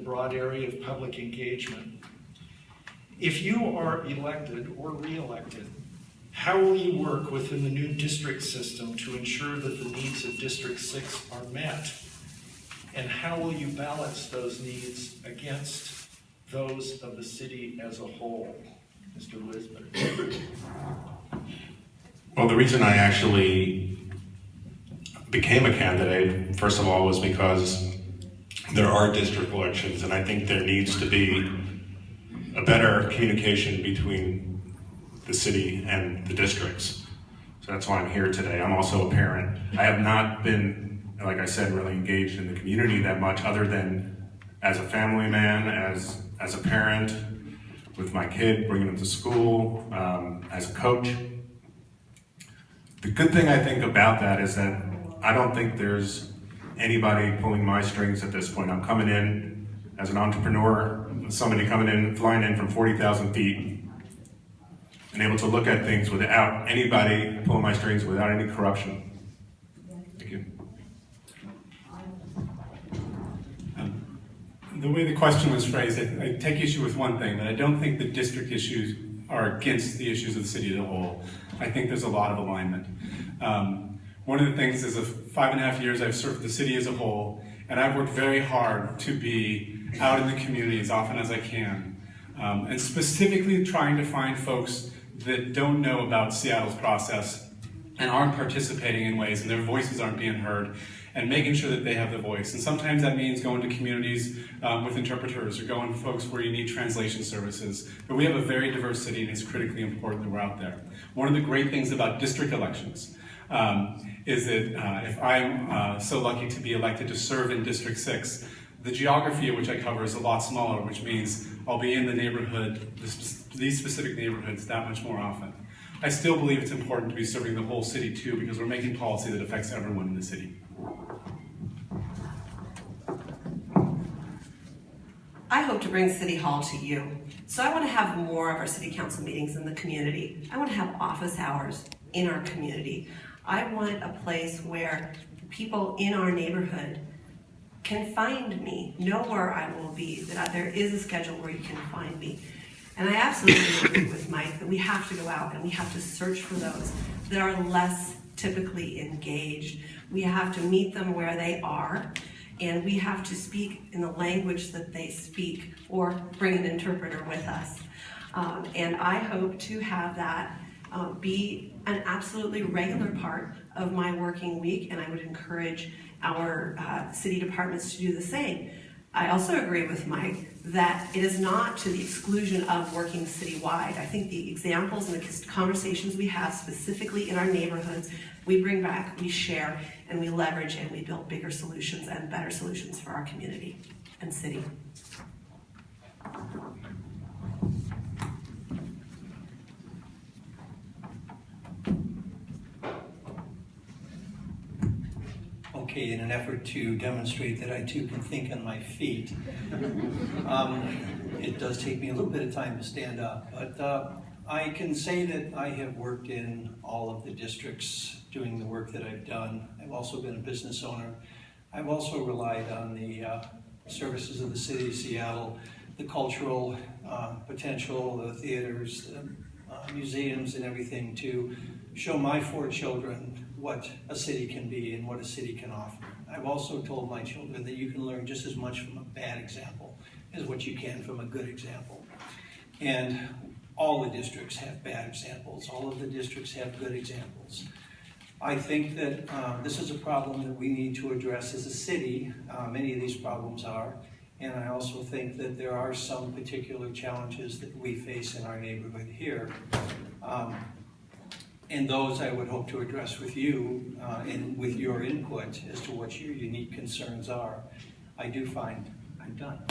broad area of public engagement. If you are elected or re-elected, how will you work within the new district system to ensure that the needs of District 6 are met? And how will you balance those needs against those of the city as a whole? Mr. Lisbin. Well, the reason I actually became a candidate, first of all, was because there are district elections, and I think there needs to be a better communication between the city and the districts. So that's why I'm here today. I'm also a parent. I have not been, like I said, really engaged in the community that much, other than as a family man, as a parent, with my kid, bringing him to school, as a coach. The good thing I think about that is that I don't think there's anybody pulling my strings at this point. I'm coming in as an entrepreneur, somebody coming in, flying in from 40,000 feet, and able to look at things without anybody pulling my strings, without any corruption. Thank you. The way the question was phrased, I take issue with one thing, that I don't think the district issues are against the issues of the city as a whole. I think there's a lot of alignment. One of the things is, 5.5 years I've served the city as a whole, and I've worked very hard to be out in the community as often as I can, and specifically trying to find folks that don't know about Seattle's process and aren't participating in ways, and their voices aren't being heard, and making sure that they have the voice. And sometimes that means going to communities with interpreters, or going to folks where you need translation services. But we have a very diverse city, and it's critically important that we're out there. One of the great things about district elections is that if I'm so lucky to be elected to serve in District 6, the geography of which I cover is a lot smaller, which means I'll be in the neighborhood, these specific neighborhoods, that much more often. I still believe it's important to be serving the whole city too, because we're making policy that affects everyone in the city. I hope to bring City Hall to you. So I want to have more of our city council meetings in the community. I want to have office hours in our community. I want a place where people in our neighborhood can find me, know where I will be, that there is a schedule where you can find me. And I absolutely agree with Mike that we have to go out and we have to search for those that are less typically engaged. We have to meet them where they are, and we have to speak in the language that they speak, or bring an interpreter with us. And I hope to have that be an absolutely regular part of my working week, and I would encourage our city departments to do the same. I also agree with Mike that it is not to the exclusion of working citywide. I think the examples and the conversations we have specifically in our neighborhoods, we bring back, we share, and we leverage, and we build bigger solutions and better solutions for our community and city. Okay, in an effort to demonstrate that I too can think on my feet, it does take me a little bit of time to stand up, but I can say that I have worked in all of the districts doing the work that I've done. I've also been a business owner. I've also relied on the services of the city of Seattle, the cultural potential, the theaters, the museums and everything, to show my 4 children what a city can be and what a city can offer. I've also told my children that you can learn just as much from a bad example as what you can from a good example. And all the districts have bad examples. All of the districts have good examples. I think that this is a problem that we need to address as a city. Many of these problems are. And I also think that there are some particular challenges that we face in our neighborhood here. And those I would hope to address with you and with your input as to what your unique concerns are. I do find I'm done.